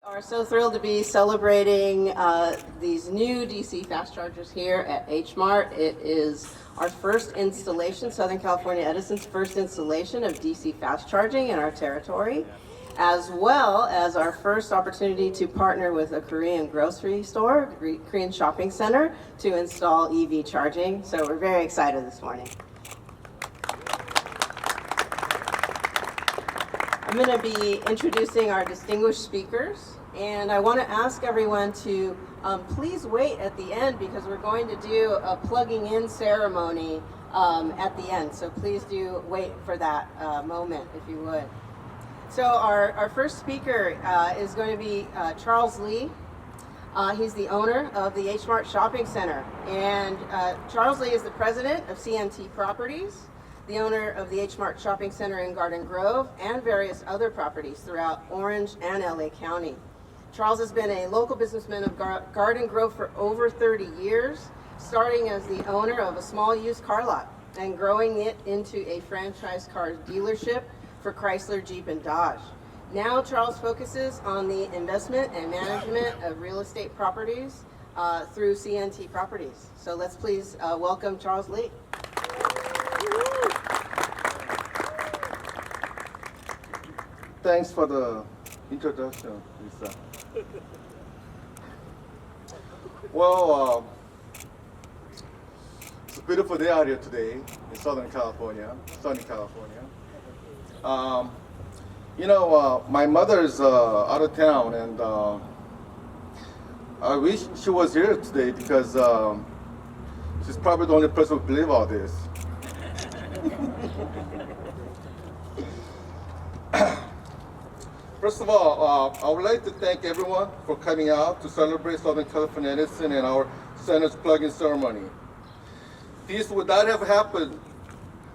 Are so thrilled to be celebrating these new DC fast chargers here at H Mart. It is our first installation, Southern California Edison's first installation of DC fast charging in our territory, as well as our first opportunity to partner with a Korean grocery store, Korean shopping center, to install EV charging. So we're very excited this morning. I'm going to be introducing our distinguished speakers, and I want to ask everyone to please wait at the end because we're going to do a plugging in ceremony at the end. So please do wait for that moment if you would. So our first speaker is going to be Charles Lee. He's the owner of the H Mart Shopping Center, and Charles Lee is the president of CNT Properties, the owner of the H Mart Shopping Center in Garden Grove, and various other properties throughout Orange and LA County. Charles has been a local businessman of Garden Grove for over 30 years, starting as the owner of a small used car lot and growing it into a franchise car dealership for Chrysler, Jeep, and Dodge. Now Charles focuses on the investment and management of real estate properties through CNT Properties. So let's please welcome Charles Lee. Thanks for the introduction, Lisa. Well, it's a beautiful day out here today in Southern California, sunny California. My mother's out of town, and I wish she was here today because she's probably the only person who believes all this. First of all, I would like to thank everyone for coming out to celebrate Southern California Edison and our center's plug-in ceremony. This would not have happened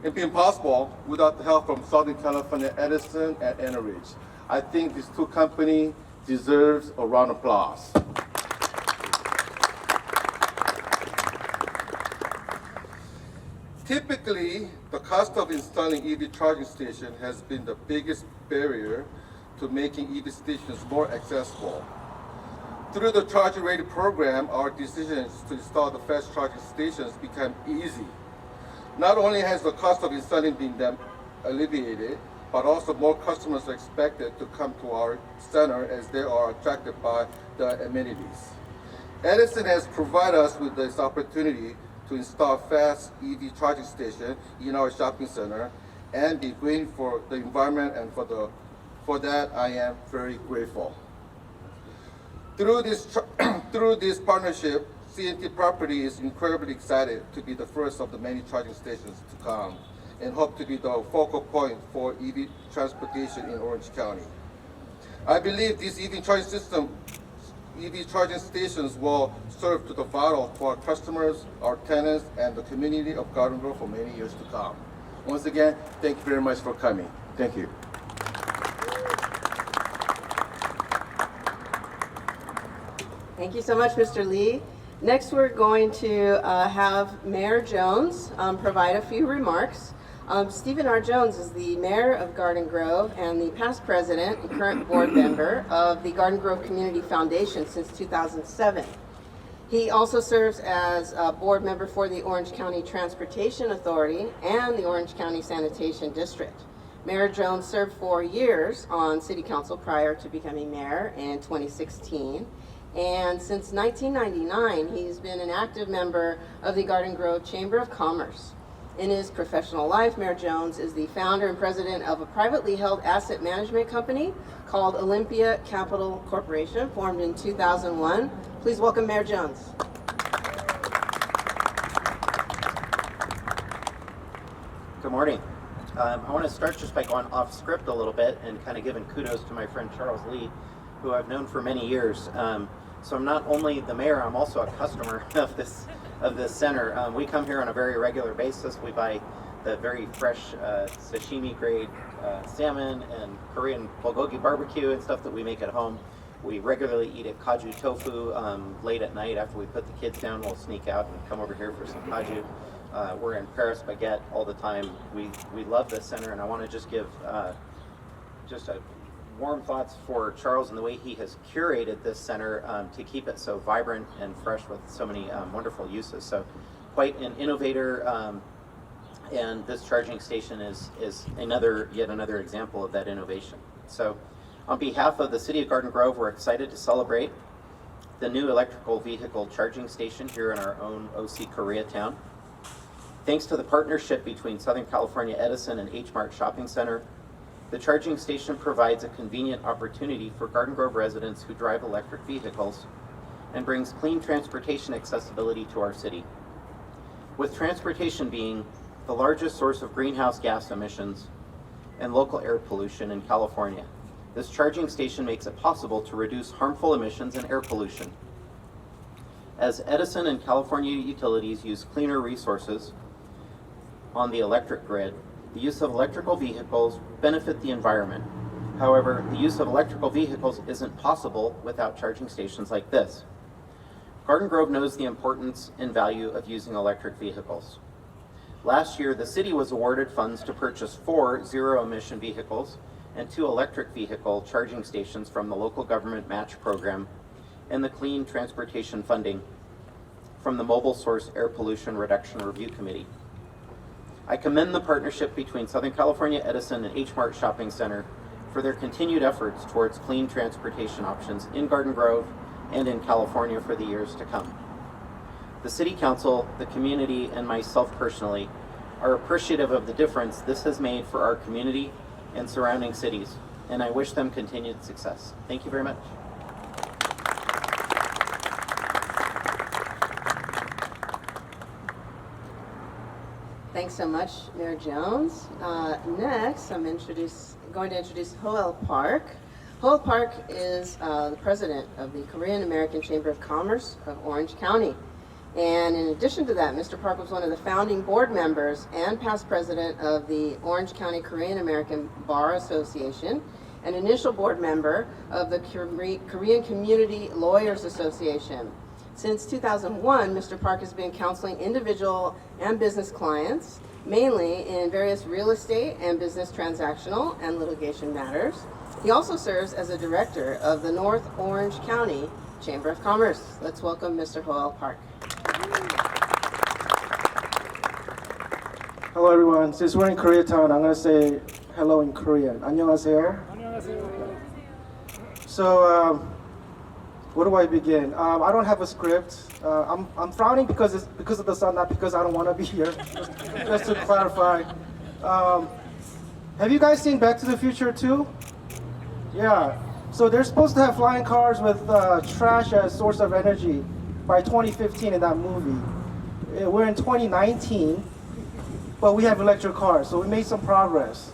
and been possible without the help from Southern California Edison and NAKIzm. I think these two companies deserve a round of applause. Typically, the cost of installing EV charging station has been the biggest barrier to making EV stations more accessible. Through the Charge Ready program, our decisions to install the fast charging stations become easy. Not only has the cost of installing been alleviated, but also more customers are expected to come to our center as they are attracted by the amenities. Edison has provided us with this opportunity to install fast EV charging station in our shopping center and be green for the environment, and for that I am very grateful. Through this partnership, CNT Property is incredibly excited to be the first of the many charging stations to come and hope to be the focal point for EV transportation in Orange County. I believe these EV charging stations will serve to the vital for our customers, our tenants, and the community of Garden Grove for many years to come. Once again, thank you very much for coming. Thank you. Thank you so much, Mr. Lee. Next, we're going to have Mayor Jones provide a few remarks. Stephen R. Jones is the mayor of Garden Grove and the past president and current board member of the Garden Grove Community Foundation since 2007. He also serves as a board member for the Orange County Transportation Authority and the Orange County Sanitation District. Mayor Jones served 4 years on City Council prior to becoming mayor in 2016. And since 1999, he's been an active member of the Garden Grove Chamber of Commerce. In his professional life, Mayor Jones is the founder and president of a privately held asset management company called Olympia Capital Corporation, formed in 2001. Please welcome Mayor Jones. Good morning. I want to start just by going off script a little bit and kind of giving kudos to my friend Charles Lee, who I've known for many years. So I'm not only the mayor, I'm also a customer of this center. We come here on a very regular basis. We buy the very fresh sashimi grade salmon and Korean bulgogi barbecue and stuff that we make at home. We regularly eat at Kaju Tofu late at night after we put the kids down. We'll sneak out and come over here for some Kaju. We're in Paris Baguette all the time. We love this center, and I want to just give just a warm thoughts for Charles and the way he has curated this center to keep it so vibrant and fresh with so many wonderful uses. So quite an innovator, and this charging station is yet another example of that innovation. So on behalf of the City of Garden Grove, we're excited to celebrate the new electrical vehicle charging station here in our own OC Koreatown. Thanks to the partnership between Southern California Edison and H Mart Shopping Center, the charging station provides a convenient opportunity for Garden Grove residents who drive electric vehicles and brings clean transportation accessibility to our city. With transportation being the largest source of greenhouse gas emissions and local air pollution in California, this charging station makes it possible to reduce harmful emissions and air pollution. As Edison and California utilities use cleaner resources on the electric grid, the use of electrical vehicles benefit the environment. However, the use of electrical vehicles isn't possible without charging stations like this. Garden Grove knows the importance and value of using electric vehicles. Last year, the city was awarded funds to purchase 4 zero-emission vehicles and 2 electric vehicle charging stations from the local government match program and the Clean Transportation funding from the Mobile Source Air Pollution Reduction Review Committee. I commend the partnership between Southern California Edison and H Mart Shopping Center for their continued efforts towards clean transportation options in Garden Grove and in California for the years to come. The City Council, the community, and myself personally are appreciative of the difference this has made for our community and surrounding cities, and I wish them continued success. Thank you very much. Thanks so much, Mayor Jones. Next, I'm going to introduce Hoel Park. Hoel Park is the president of the Korean American Chamber of Commerce of Orange County. And in addition to that, Mr. Park was one of the founding board members and past president of the Orange County Korean American Bar Association, an initial board member of the Korean Community Lawyers Association. Since 2001, Mr. Park has been counseling individual and business clients, mainly in various real estate and business transactional and litigation matters. He also serves as a director of the North Orange County Chamber of Commerce. Let's welcome Mr. Hoel Park. Hello everyone. Since we're in Koreatown, I'm going to say hello in Korean. 안녕하세요. So, where do I begin? I don't have a script. I'm frowning because of the sun, not because I don't want to be here. Just to clarify. Have you guys seen Back to the Future 2? Yeah. So they're supposed to have flying cars with trash as source of energy by 2015 in that movie. We're in 2019, but we have electric cars, so we made some progress.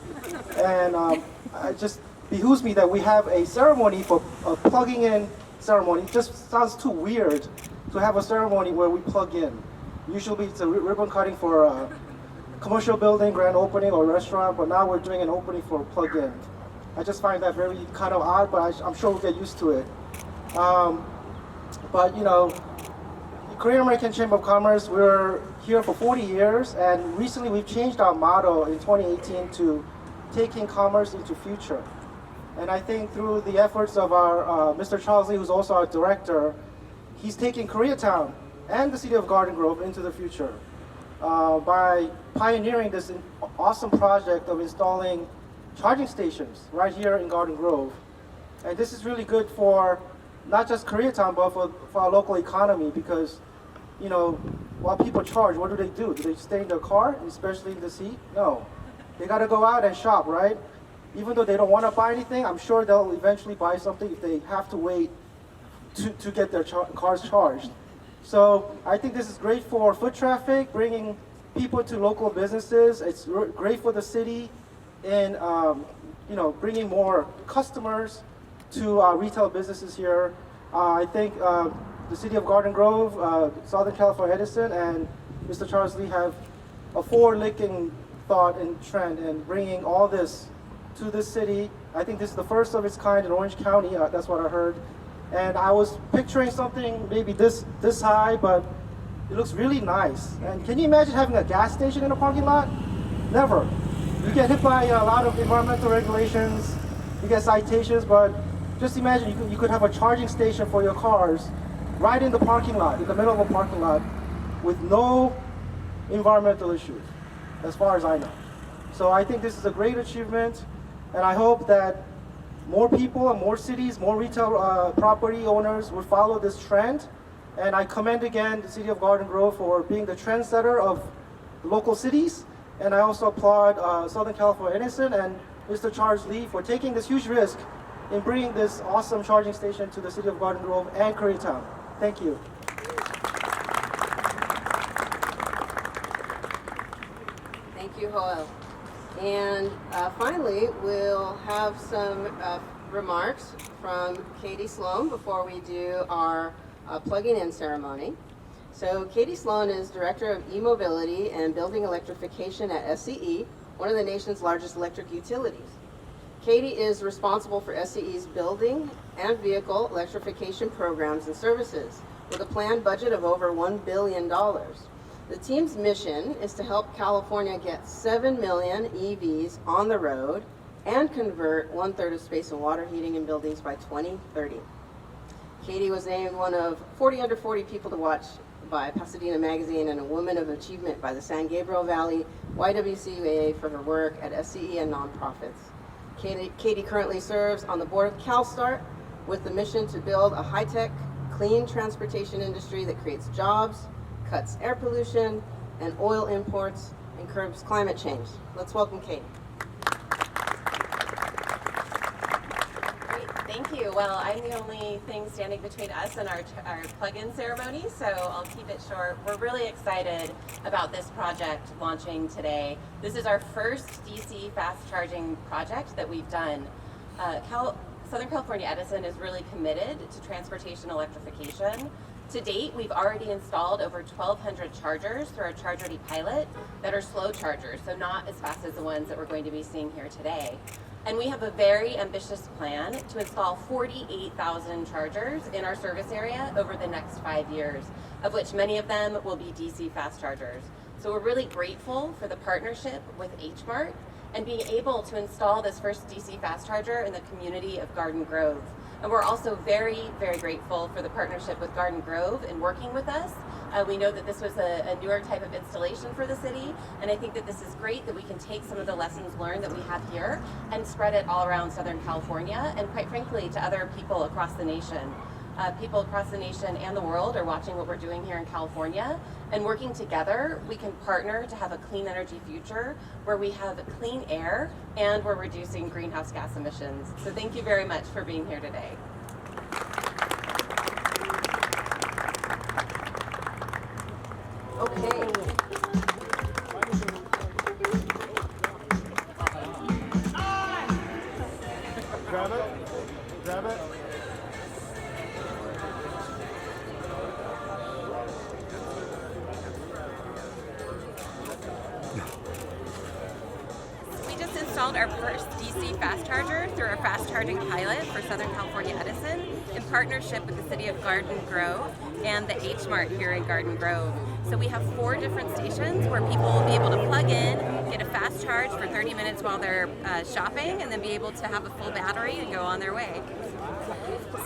And it just behooves me that we have a ceremony for plugging in ceremony. It just sounds too weird to have a ceremony where we plug in. Usually it's a ribbon cutting for a commercial building, grand opening, or restaurant, but now we're doing an opening for plug-in. I just find that very kind of odd, but I'm sure we'll get used to it. But you know, the Korean American Chamber of Commerce, we're here for 40 years, and recently we've changed our motto in 2018 to taking commerce into future. And I think through the efforts of our Mr. Charles Lee, who's also our director, he's taking Koreatown and the city of Garden Grove into the future by pioneering this awesome project of installing charging stations right here in Garden Grove. And this is really good for not just Koreatown, but for our local economy, because, you know, while people charge, what do? Do they stay in their car, especially in the seat? No. They got to go out and shop, right? Even though they don't want to buy anything, I'm sure they'll eventually buy something if they have to wait to get their cars charged. So I think this is great for foot traffic, bringing people to local businesses. It's great for the city in you know, bringing more customers to retail businesses here. I think the city of Garden Grove, Southern California Edison, and Mr. Charles Lee have a forward-looking thought and trend in bringing all this to this city. I think this is the first of its kind in Orange County. That's what I heard. And I was picturing something maybe this high, but it looks really nice. And can you imagine having a gas station in a parking lot? Never. You get hit by a lot of environmental regulations. you get citations, but just imagine you could have a charging station for your cars right in the parking lot, in the middle of a parking lot, with no environmental issues, as far as I know. So I think this is a great achievement, and I hope that more people and more cities, more retail property owners will follow this trend. And I commend again the City of Garden Grove for being the trendsetter of local cities. And I also applaud Southern California Edison and Mr. Charles Lee for taking this huge risk in bringing this awesome charging station to the City of Garden Grove and Koreatown. Thank you. Thank you, Joel. And finally, we'll have some remarks from Katie Sloan before we do our plugging in ceremony. So Katie Sloan is Director of E-Mobility and Building Electrification at SCE, one of the nation's largest electric utilities. Katie is responsible for SCE's building and vehicle electrification programs and services with a planned budget of over $1 billion. The team's mission is to help California get 7 million EVs on the road and convert 1/3 of space and water heating in buildings by 2030. Katie was named one of 40 under 40 people to watch by Pasadena Magazine and a Woman of Achievement by the San Gabriel Valley YWCA for her work at SCE and nonprofits. Katie currently serves on the board of CalSTART with the mission to build a high-tech, clean transportation industry that creates jobs, cuts air pollution and oil imports, and curbs climate change. Let's welcome Katie. Thank you. Well, I'm the only thing standing between us and our plug-in ceremony, so I'll keep it short. We're really excited about this project launching today. This is our first DC fast charging project that we've done. Southern California Edison is really committed to transportation electrification. To date, we've already installed over 1,200 chargers through our Charge Ready pilot that are slow chargers, so not as fast as the ones that we're going to be seeing here today. And we have a very ambitious plan to install 48,000 chargers in our service area over the next 5 years, of which many of them will be DC fast chargers. So we're really grateful for the partnership with HMART and being able to install this first DC fast charger in the community of Garden Grove. And we're also very, very grateful for the partnership with Garden Grove in working with us. We know that this was a newer type of installation for the city, and I think that this is great that we can take some of the lessons learned that we have here and spread it all around Southern California and, quite frankly, to other people across the nation. People across the nation and the world are watching what we're doing here in California, and working together, we can partner to have a clean energy future where we have clean air and we're reducing greenhouse gas emissions. So thank you very much for being here today. Okay. Grab it. Grab it. We just installed our first DC fast charger through our fast charging pilot for Southern California Edison in partnership with the City of Garden Grove and the HMART here in Garden Grove. So we have 4 different stations where people will be able to plug in, get a fast charge for 30 minutes while they're shopping, and then be able to have a full battery and go on their way.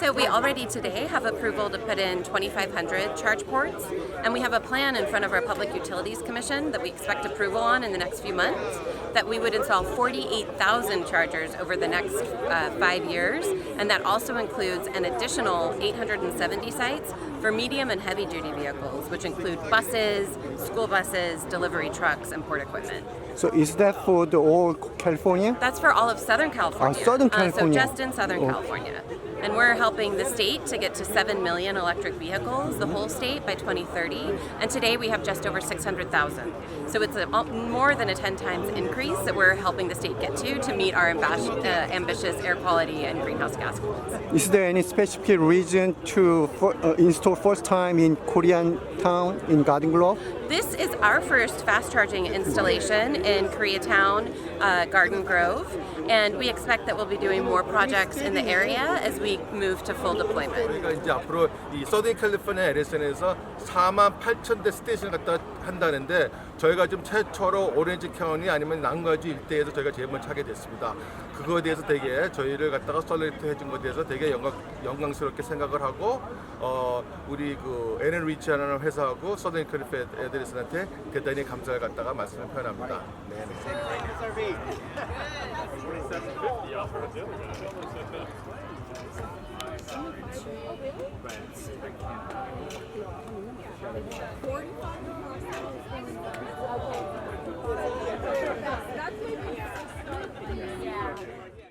So we already today have approval to put in 2,500 charge ports, and we have a plan in front of our Public Utilities Commission that we expect approval on in the next few months, that we would install 48,000 chargers over the next 5 years, and that also includes an additional 870 sites for medium and heavy duty vehicles, which include buses, school buses, delivery trucks, and port equipment. So is that for the whole California? That's for all of Southern California. Southern California. So just in Southern California. And we're helping the state to get to 7 million electric vehicles, the whole state, by 2030. And today we have just over 600,000. So it's more than a 10 times increase that we're helping the state get to meet our ambitious air quality and greenhouse gas goals. Is there any specific reason to install first time in Korean town in Garden Grove? This is our first fast charging installation in Koreatown, Garden Grove, and we expect that we'll be doing more projects in the area as we move to full deployment. 저희가 이제 앞으로 이 서든 캘리포니아 에디슨에서 48,000대 스테이션 갖다 한다는데 저희가 지금 최초로 오렌지 카운티 아니면 남가주 일대에서 저희가 제목을 차게 됐습니다. 그거에 대해서 되게 저희를 갖다가 썰레이트 해준 것에 대해서 되게 영광스럽게 생각을 하고 우리 그 NL 리치하는 회사하고 서든 크리프 에드리슨한테 대단히 감사를 갖다가 말씀을 표현합니다. 네. That's maybe. Yeah.